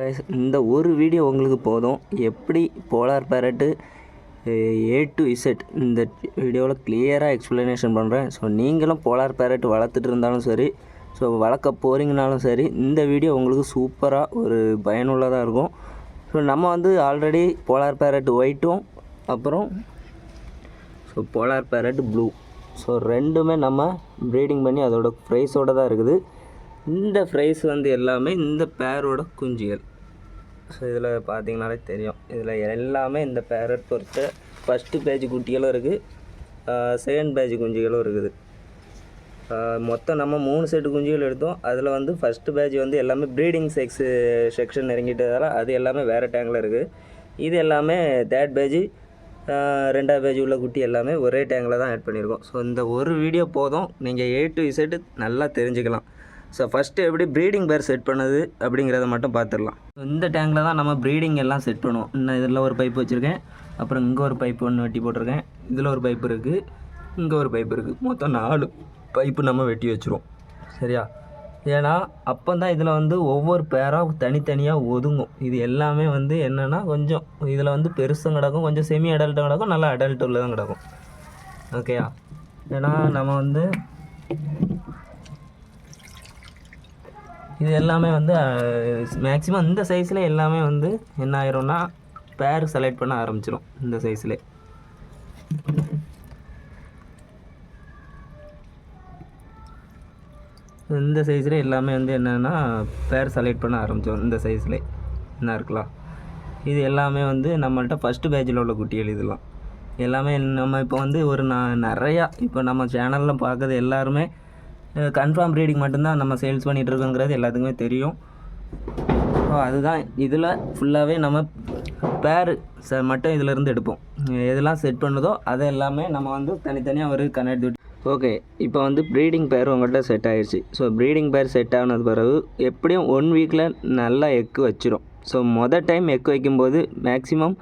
Guys, இந்த ஒரு video உங்களுக்கு போதும். எப்படி போலார் பேரட்டு A to Z இந்த வீடியோவில் கிளியராக எக்ஸ்ப்ளனேஷன் பண்ணுறேன். ஸோ நீங்களும் போலார் பேரட் வளர்த்துட்டு இருந்தாலும் சரி, ஸோ வளர்க்க போகிறீங்கனாலும் சரி, இந்த வீடியோ உங்களுக்கு சூப்பராக ஒரு பயனுள்ளதாக இருக்கும். ஸோ நம்ம வந்து ஆல்ரெடி போலார் பேரட் ஒயிட்டும் அப்புறம் போலார் பேரட் ப்ளூ, ஸோ ரெண்டுமே நம்ம ப்ரீடிங் பண்ணி அதோட ப்ரைஸோடு தான் இருக்குது. இந்த ப்ரைஸ் வந்து எல்லாமே இந்த பேரோட குஞ்சுகள். ஸோ இதில் பார்த்தீங்கனாலே தெரியும், இதில் எல்லாமே இந்த பேரட் பொறுத்த ஃபஸ்ட்டு பேஜ் குட்டிகளும் இருக்குது, செகண்ட் பேஜ் குஞ்சுகளும் இருக்குது. மொத்தம் நம்ம 3 செட்டு குஞ்சுகள் எடுத்தோம். அதில் வந்து ஃபஸ்ட்டு பேஜ் வந்து எல்லாமே ப்ரீடிங் செக்ஷன் இறங்கிட்டதால் அது எல்லாமே வேறு டேங்கில் இருக்குது. இது எல்லாமே தேர்ட் பேஜ், 2வது பேஜ் உள்ள குட்டி எல்லாமே ஒரே டேங்கில் தான் ஆட் பண்ணியிருக்கோம். ஸோ இந்த ஒரு வீடியோ போதும், நீங்கள் A to Z நல்லா தெரிஞ்சுக்கலாம். ஸோ ஃபஸ்ட்டு எப்படி ப்ரீடிங் பேர் செட் பண்ணுது அப்படிங்கிறத மட்டும் பார்த்துடலாம். இந்த டேங்கில் தான் நம்ம ப்ரீடிங் எல்லாம் செட் பண்ணுவோம். இன்னும் இதில் ஒரு பைப் வச்சுருக்கேன், அப்புறம் இங்கே ஒரு பைப்பு ஒன்று வெட்டி போட்டிருக்கேன், இதில் ஒரு பைப்பு இருக்குது, இங்கே ஒரு பைப்பு இருக்குது. மொத்தம் 4 பைப்பு நம்ம வெட்டி வச்சுருவோம். சரியா? ஏன்னா அப்போ தான் இதில் வந்து ஒவ்வொரு பேராக தனித்தனியாக ஒதுங்கும். இது எல்லாமே வந்து என்னென்னா கொஞ்சம் இதில் வந்து பெருசும் கிடக்கும், கொஞ்சம் செமி அடல்ட்டும் கிடக்கும், நல்லா அடல்ட் உள்ளதும் கிடக்கும். ஓகேயா? ஏன்னா நம்ம வந்து இது எல்லாமே வந்து மேக்ஸிமம் இந்த சைஸில் எல்லாமே வந்து என்ன ஆயிரும்னா பேர் செலக்ட் பண்ண ஆரம்பிச்சிடும். இந்த சைஸில் எல்லாமே வந்து என்னென்னா பேர் செலக்ட் பண்ண ஆரம்பிச்சிடும். இந்த சைஸில் என்ன இருக்கலாம், இது எல்லாமே வந்து நம்மள்கிட்ட ஃபஸ்ட்டு பேஜில் உள்ள குட்டிகள். இதெல்லாம் எல்லாமே நம்ம இப்போ வந்து ஒரு நிறையா இப்போ நம்ம சேனலில் பார்க்குறது எல்லாருமே கன்ஃபார்ம் ப்ரீடிங் மட்டும்தான் நம்ம சேல்ஸ் பண்ணிகிட்ருக்கோங்கிறது எல்லாத்துக்குமே தெரியும். ஸோ அதுதான் இதில் ஃபுல்லாகவே நம்ம பேர் மட்டும் இதிலேருந்து எடுப்போம். எதெல்லாம் செட் பண்ணுதோ அதை எல்லாமே நம்ம வந்து தனித்தனியாக ஒரு கனெக்ட் விட்டு. ஓகே, இப்போ வந்து ப்ரீடிங் பேர் உங்கள்கிட்ட செட் ஆகிடுச்சு. ஸோ ப்ரீடிங் பேர் செட் ஆனது பிறகு எப்படியும் 1 வீக்கில் நல்லா எக்கு வச்சிரும். ஸோ டைம் எக்கு வைக்கும்போது மேக்ஸிமம்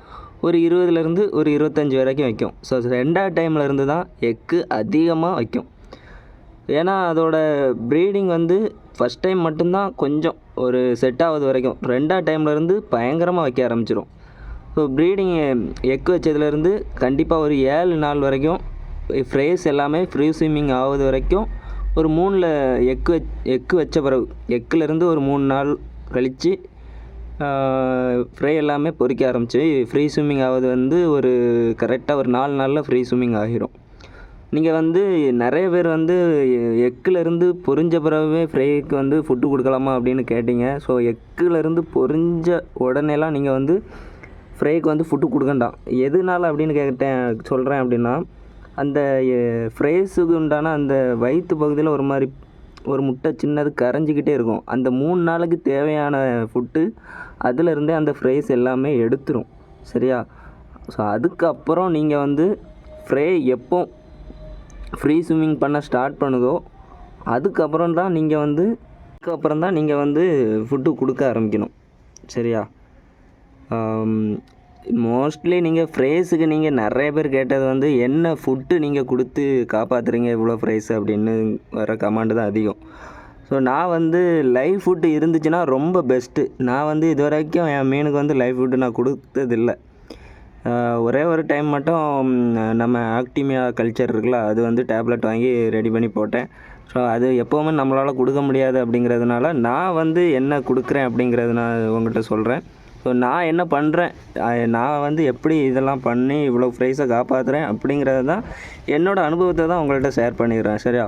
ஒரு 20லேருந்து ஒரு 25 வரைக்கும் வைக்கும். ஸோ 2வது டைம்லேருந்து தான் எக்கு அதிகமாக வைக்கும். ஏன்னா அதோட ப்ரீடிங் வந்து ஃபஸ்ட் டைம் மட்டும்தான் கொஞ்சம் ஒரு செட் ஆகுது வரைக்கும், 2வது டைம்லேருந்து பயங்கரமாக வைக்க ஆரம்பிச்சிடும். ஸோ ப்ரீடிங் எக்கு வச்சதுலேருந்து கண்டிப்பாக ஒரு 7 நாள் வரைக்கும் ஃப்ரேஸ் எல்லாமே ஃப்ரீ ஸ்விம்மிங் ஆகுது வரைக்கும் ஒரு 3ல் எக்கு வச்ச பிறகு எக்குலேருந்து ஒரு 3 நாள் கழித்து ஃப்ரை எல்லாமே பொறிக்க ஆரம்பிச்சு ஃப்ரீ ஸ்விம்மிங் ஆகுது வந்து ஒரு கரெக்டாக ஒரு 4 நாளில் ஃப்ரீ ஸ்விம்மிங் ஆகிரும். நீங்கள் வந்து நிறைய பேர் வந்து எக்குலேருந்து பொரிஞ்ச பிறகுவே ஃப்ரைக்கு வந்து ஃபுட்டு கொடுக்கலாமா அப்படின்னு கேட்டிங்க. ஸோ எக்குலேருந்து பொரிஞ்ச உடனேலாம் நீங்கள் வந்து ஃப்ரைக்கு வந்து ஃபுட்டு கொடுக்கண்டாம். எதுனால அப்படின்னு சொல்கிறேன் அப்படின்னா, அந்த ஃப்ரைஸுக்கு உண்டான அந்த வயிற்று பகுதியில் ஒரு முட்டை சின்னது கரைஞ்சிக்கிட்டே இருக்கும். அந்த 3 நாளுக்கு தேவையான ஃபுட்டு அதிலருந்தே அந்த ஃப்ரைஸ் எல்லாமே எடுத்துரும். சரியா? ஸோ அதுக்கப்புறம் நீங்கள் வந்து ஃப்ரை எப்போ ஃப்ரீ ஸ்விம்மிங் பண்ண ஸ்டார்ட் பண்ணுதோ அதுக்கப்புறம் தான் நீங்கள் வந்து ஃபுட்டு கொடுக்க ஆரம்பிக்கணும். சரியா? மோஸ்ட்லி நீங்கள் ஃப்ரைஸுக்கு நீங்கள் நிறைய பேர் கேட்டது வந்து என்ன ஃபுட்டு நீங்கள் கொடுத்து காப்பாற்றுறீங்க இவ்வளோ ஃப்ரைஸ் அப்படின்னு வர கமெண்ட் தான் அதிகம். ஸோ நான் வந்து லைவ் ஃபுட்டு இருந்துச்சுன்னா ரொம்ப பெஸ்ட்டு. நான் வந்து இது வரைக்கும் என் மீனுக்கு வந்து லைவ் ஃபுட்டு நான் கொடுத்ததில்லை. ஒரே ஒரு டைம் மட்டும் நம்ம ஆக்டிமியா கல்ச்சர் இருக்குல்ல, அது வந்து டேப்லெட் வாங்கி ரெடி பண்ணி போட்டேன். ஸோ அது எப்போவுமே நம்மளால் கொடுக்க முடியாது அப்படிங்கிறதுனால நான் வந்து என்ன கொடுக்குறேன் அப்படிங்கிறது நான் உங்கள்கிட்ட சொல்கிறேன். ஸோ நான் என்ன பண்ணுறேன், நான் வந்து எப்படி இதெல்லாம் பண்ணி இவ்வளோ ப்ரைஸை காப்பாற்றுறேன் அப்படிங்கிறது தான் என்னோடய அனுபவத்தை தான் உங்கள்கிட்ட ஷேர் பண்ணிடுறேன். சரியா?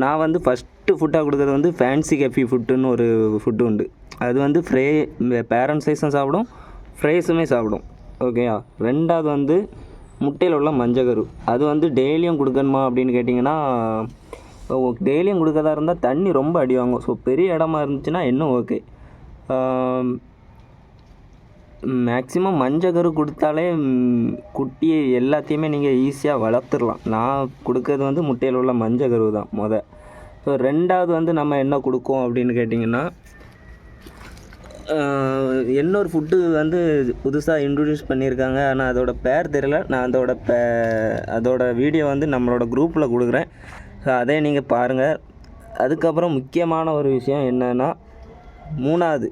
நான் வந்து ஃபஸ்ட்டு ஃபுட்டாக கொடுக்குறது வந்து ஃபேன்சி கெஃபி ஃபுட்டுன்னு ஒரு ஃபுட்டு உண்டு. அது வந்து பேரண்ட் சைஸும் சாப்பிடும், ஃப்ரைஸுமே சாப்பிடும். ஓகேயா? 2வது வந்து முட்டையில் உள்ள மஞ்சக்கரு. அது வந்து டெய்லியும் கொடுக்கணுமா அப்படின்னு கேட்டிங்கன்னா, டெய்லியும் கொடுக்கறதா இருந்தால் தண்ணி ரொம்ப அடி வாங்கும். ஸோ பெரிய இடமா இருந்துச்சுன்னா இன்னும் ஓகே. மேக்ஸிமம் மஞ்சக்கரு கொடுத்தாலே குட்டியை எல்லாத்தையுமே நீங்கள் ஈஸியாக வளர்த்துடலாம். நான் கொடுக்கறது வந்து முட்டையில் உள்ள மஞ்சக்கரு தான் ஸோ 2வது வந்து நம்ம என்ன கொடுப்போம் அப்படின்னு கேட்டிங்கன்னா, இன்னொரு ஃபுட்டு வந்து புதுசாக இன்ட்ரடியூஸ் பண்ணியிருக்காங்க. ஆனால் அதோட பேர் தெரியல. நான் அதோட வீடியோ வந்து நம்மளோட குரூப்பில் கொடுக்குறேன். ஸோ அதே நீங்கள் பாருங்கள். அதுக்கப்புறம் முக்கியமான ஒரு விஷயம் என்னென்னா, 3வது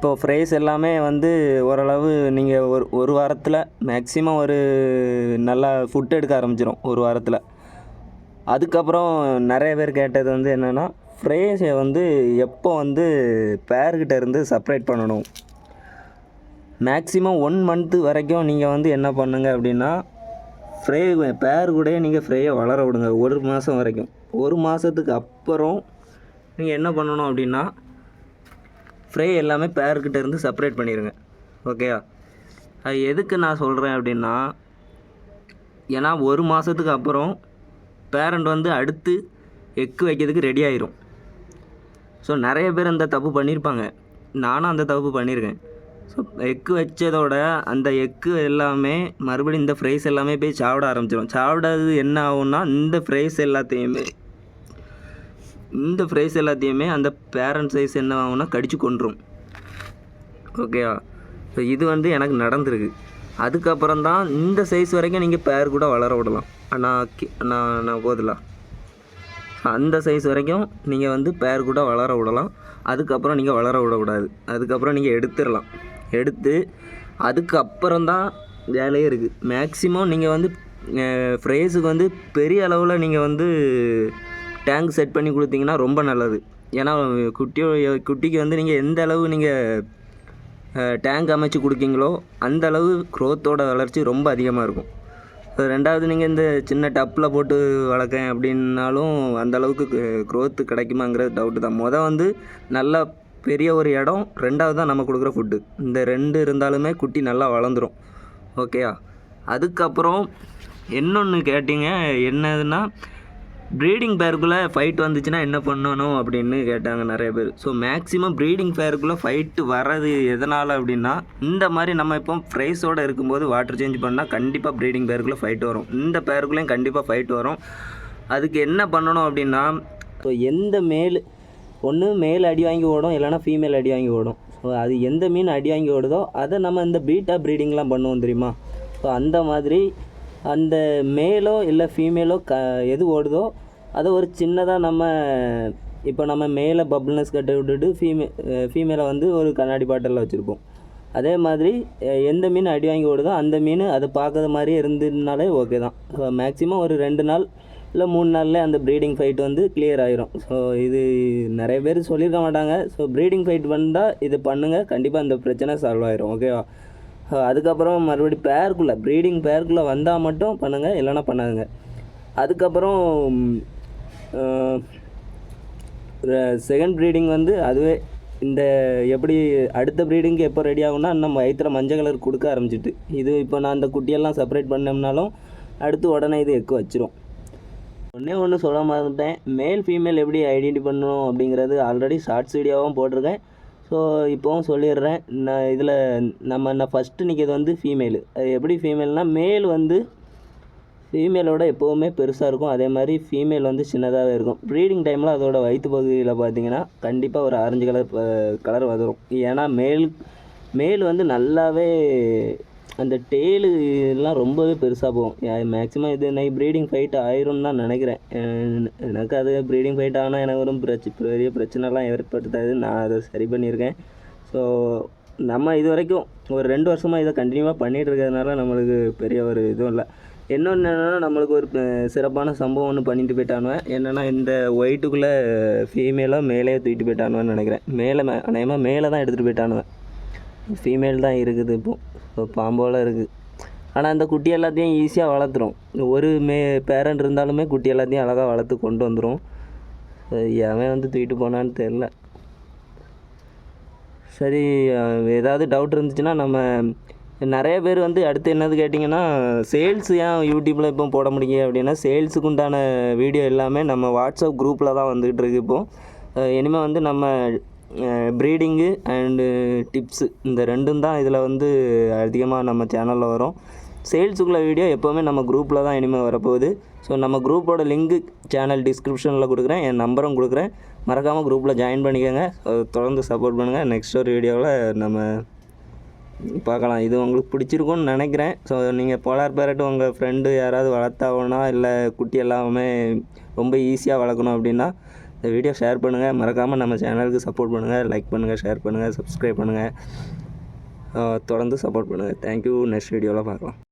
இப்போது ஃப்ரைஸ் எல்லாமே வந்து ஓரளவு நீங்கள் ஒரு வாரத்தில் மேக்ஸிமம் ஒரு நல்லா ஃபுட் எடுக்க ஆரம்பிச்சிடும் ஒரு வாரத்தில். அதுக்கப்புறம் நிறைய பேர் கேட்டது வந்து என்னென்னா, ஃப்ரைஸை வந்து எப்போ வந்து பேர்கிட்ட இருந்து செப்ரேட் பண்ணணும். மேக்ஸிமம் 1 மந்த்து வரைக்கும் நீங்கள் வந்து என்ன பண்ணுங்க அப்படின்னா, பேர் கூடயே நீங்கள் ஃப்ரையை வளர விடுங்க 1 மாதம் வரைக்கும். 1 மாதத்துக்கு அப்புறம் நீங்கள் என்ன பண்ணணும் அப்படின்னா, ஃப்ரை எல்லாமே பேர்கிட்ட இருந்து செப்ரேட் பண்ணிடுங்க. ஓகேயா? அது எதுக்கு நான் சொல்கிறேன் அப்படின்னா, ஏன்னா 1 மாதத்துக்கு அப்புறம் பேரண்ட் வந்து அடுத்து எக்கு வைக்கிறதுக்கு ரெடி ஆயிரும். ஸோ நிறைய பேர் அந்த தப்பு பண்ணியிருப்பாங்க. நானும் அந்த தப்பு பண்ணியிருக்கேன். ஸோ எக்கு வச்சதோட அந்த எக்கு எல்லாமே மறுபடியும் இந்த ஃப்ரைஸ் எல்லாமே போய் சாப்பிட ஆரம்பிச்சிடும். சாப்பிடாது என்ன ஆகும்னா, இந்த ஃப்ரைஸ் எல்லாத்தையுமே அந்த பேரண்ட் சைஸ் என்ன ஆகும்னா கடிச்சு கொன்றும். ஓகேவா? ஸோ இது வந்து எனக்கு நடந்திருக்கு. அதுக்கப்புறம் தான் இந்த சைஸ் வரைக்கும் நீங்கள் பேர் கூட வளர விடலாம். நான் போதில்ல, அந்த சைஸ் வரைக்கும் நீங்கள் வந்து பேர் கூட வளர விடலாம். அதுக்கப்புறம் நீங்கள் வளர விடக்கூடாது. அதுக்கப்புறம் நீங்கள் எடுத்துடலாம். எடுத்து அதுக்கப்புறம் தான் வேலையே இருக்குது. மேக்ஸிமம் நீங்கள் வந்து ஃப்ரைஸுக்கு வந்து பெரிய அளவில் நீங்கள் வந்து டேங்க் செட் பண்ணி கொடுத்தீங்கன்னா ரொம்ப நல்லது. ஏன்னா குட்டிக்கு வந்து நீங்கள் எந்த அளவு நீங்கள் டேங்க் அமைச்சு கொடுக்கீங்களோ அந்த அளவு க்ரோத்தோட வளர்ச்சி ரொம்ப அதிகமாக இருக்கும். ரெண்டாவது, நீங்கள் இந்த சின்ன டப்பில் போட்டு வளர்க்கேன் அப்படின்னாலும் அந்தளவுக்கு க்ரோத்து கிடைக்குமாங்கிறது டவுட்டு தான். வந்து நல்லா பெரிய ஒரு இடம், ரெண்டாவது தான் நம்ம கொடுக்குற ஃபுட்டு. இந்த 2 இருந்தாலுமே குட்டி நல்லா வளர்ந்துடும். ஓகேயா? அதுக்கப்புறம் இன்னொன்று கேட்டிங்க, என்னதுன்னா ப்ரீடிங் பேருக்குள்ளே ஃபைட் வந்துச்சுன்னா என்ன பண்ணணும் அப்படின்னு கேட்டாங்க நிறைய பேர். ஸோ மேக்ஸிமம் ப்ரீடிங் பேருக்குள்ளே ஃபைட்டு வர்றது எதனால் அப்படின்னா, இந்த மாதிரி நம்ம இப்போ ஃப்ரைஸோடு இருக்கும்போது வாட்டர் சேஞ்ச் பண்ணால் கண்டிப்பாக ப்ரீடிங் பேருக்குள்ளே ஃபைட் வரும். இந்த பேருக்குள்ளேயும் கண்டிப்பாக ஃபைட் வரும். அதுக்கு என்ன பண்ணணும் அப்படின்னா, ஸோ எந்த ஒன்று மேல் அடி வாங்கி ஓடும், இல்லைனா ஃபீமேல் அடி வாங்கி ஓடும். ஸோ அது எந்த மீன் அடி வாங்கி ஓடுதோ அதை நம்ம இந்த பீட்டா ப்ரீடிங்லாம் பண்ணுவோம் தெரியுமா? ஸோ அந்த மாதிரி அந்த மேலோ இல்லை ஃபீமேலோ எது ஓடுதோ அதை ஒரு சின்னதாக நம்ம மேலே பப்புள்னஸ் கட்ட விட்டுட்டு ஃபீமேலை வந்து ஒரு கண்ணாடி பாட்டிலில் வச்சுருப்போம். அதே மாதிரி எந்த மீன் அடி வாங்கி ஓடுதோ அந்த மீன் அதை பார்க்குற மாதிரியே இருந்ததுனாலே ஓகே தான். ஸோ மேக்ஸிமம் ஒரு 2 நாள் இல்லை 3 நாளில் அந்த ப்ரீடிங் ஃபைட் வந்து கிளியர் ஆகிரும். ஸோ இது நிறைய பேர் சொல்லியிருக்க மாட்டாங்க. ஸோ ப்ரீடிங் ஃபைட் வந்தால் இது பண்ணுங்கள், கண்டிப்பாக அந்த பிரச்சனை சால்வ் ஆகிரும். ஓகேவா? அதுக்கப்புறம் மறுபடியும் ப்ரீடிங் பேருக்குள்ளே வந்தால் மட்டும் பண்ணுங்கள், இல்லைனா பண்ணாதுங்க. அதுக்கப்புறம் செகண்ட் ப்ரீடிங் வந்து அதுவே இந்த எப்படி அடுத்த ப்ரீடிங்க்கு எப்போ ரெடி ஆகும்னா, நம்ம வயிற்றில் மஞ்சள் கலர் கொடுக்க ஆரம்பிச்சிட்டு, இது இப்போ நான் அந்த குட்டியெல்லாம் செப்பரேட் பண்ணோம்னாலும் அடுத்து உடனே இது எக்கு வச்சிரும். ஒன்று சொல்ல மறந்துட்டேன், மேல் ஃபீமேல் எப்படி ஐடென்டி பண்ணணும் அப்படிங்கிறது ஆல்ரெடி ஷார்ட்ஸ் வீடியோவும் போட்டிருக்கேன். ஸோ இப்போவும் சொல்லிடுறேன். நான் ஃபஸ்ட்டு நிற்கிறது வந்து ஃபீமேலு. அது எப்படி ஃபீமேல்னால், மேல் வந்து ஃபீமேலோட எப்போவுமே பெருசாக இருக்கும். அதே மாதிரி ஃபீமேல் வந்து சின்னதாகவே இருக்கும். ப்ரீடிங் டைமில் அதோட வயிற்று பகுதியில் பார்த்தீங்கன்னா கண்டிப்பாக ஒரு ஆரஞ்சு கலர் வந்துடும். ஏன்னா மேல் வந்து நல்லாவே அந்த டெய்லு எல்லாம் ரொம்பவே பெருசாக போகும். மேக்ஸிமம் இது நான் ப்ரீடிங் ஃபைட் ஆயிரும்னு தான் நினைக்கிறேன். எனக்கு அது ப்ரீடிங் ஃபைட் ஆனால் எனக்கு ஒரு பெரிய பிரச்சனைலாம் ஏற்படுத்தாது. நான் அதை சரி பண்ணியிருக்கேன். ஸோ நம்ம இது வரைக்கும் ஒரு 2 வருஷமாக இதை கண்டினியூவாக பண்ணிகிட்டு இருக்கிறதுனால நம்மளுக்கு பெரிய ஒரு இதுவும் இல்லை. இன்னொன்று என்னென்னா, நம்மளுக்கு ஒரு சிறப்பான சம்பவம் ஒன்று பண்ணிட்டு போயிட்டானுவேன். என்னென்னா, இந்த ஒயிட்டுக்குள்ளே ஃபீமேலாக மேலே தூக்கிட்டு போயிட்டானுவேன்னு நினைக்கிறேன். அநேகமாக மேலே தான் எடுத்துகிட்டு போயிட்டானுவேன். ஃபீமேல் தான் இருக்குது இப்போ பாம்போல் இருக்குது. ஆனால் அந்த குட்டி எல்லாத்தையும் ஈஸியாக வளர்த்துரும். ஒரு பேரண்ட் இருந்தாலுமே குட்டி எல்லாத்தையும் அழகாக வளர்த்து கொண்டு வந்துடும். எவன் வந்து தூக்கிட்டு போனான்னு தெரில. சரி, ஏதாவது டவுட் இருந்துச்சுன்னா நிறைய பேர் வந்து அடுத்து என்னது கேட்டிங்கன்னா, சேல்ஸ் ஏன் யூடியூப்பில் இப்போ போட முடியும் அப்படின்னா, சேல்ஸுக்கு உண்டான வீடியோ எல்லாமே நம்ம வாட்ஸ்அப் குரூப்பில் தான் வந்துக்கிட்டு இருக்குது இப்போது. இனிமேல் வந்து நம்ம ப்ரீடிங்கு அண்டு டிப்ஸு இந்த 2ம் தான் இதில் வந்து அதிகமாக நம்ம சேனலில் வரும். சேல்ஸுக்குள்ள வீடியோ எப்போவுமே நம்ம குரூப்பில் தான் இனிமேல் வரப்போகுது. ஸோ நம்ம குரூப்போட லிங்க்கு சேனல் டிஸ்கிரிப்ஷனில் கொடுக்குறேன், என் நம்பரும் கொடுக்குறேன். மறக்காமல் குரூப்பில் ஜாயின் பண்ணிக்கோங்க. தொடர்ந்து சப்போர்ட் பண்ணுங்கள். நெக்ஸ்ட் ஒரு வீடியோவில் நம்ம பார்க்கலாம். இது உங்களுக்கு பிடிச்சிருக்கும்னு நினைக்கிறேன். ஸோ நீங்கள் போலார் பேரட் உங்கள் ஃப்ரெண்டு யாராவது வளர்த்தாவோன்னா, இல்லை குட்டி எல்லாமே ரொம்ப ஈஸியாக வளர்க்கணும் அப்படின்னா, இந்த வீடியோ ஷேர் பண்ணுங்கள், மறக்காமல் நம்ம சேனலுக்கு சப்போர்ட் பண்ணுங்கள், லைக் பண்ணுங்கள், ஷேர் பண்ணுங்கள், சப்ஸ்கிரைப் பண்ணுங்கள், தொடர்ந்து சப்போர்ட் பண்ணுங்கள். தேங்க்யூ. நெக்ஸ்ட் வீடியோவில் பார்க்கலாம்.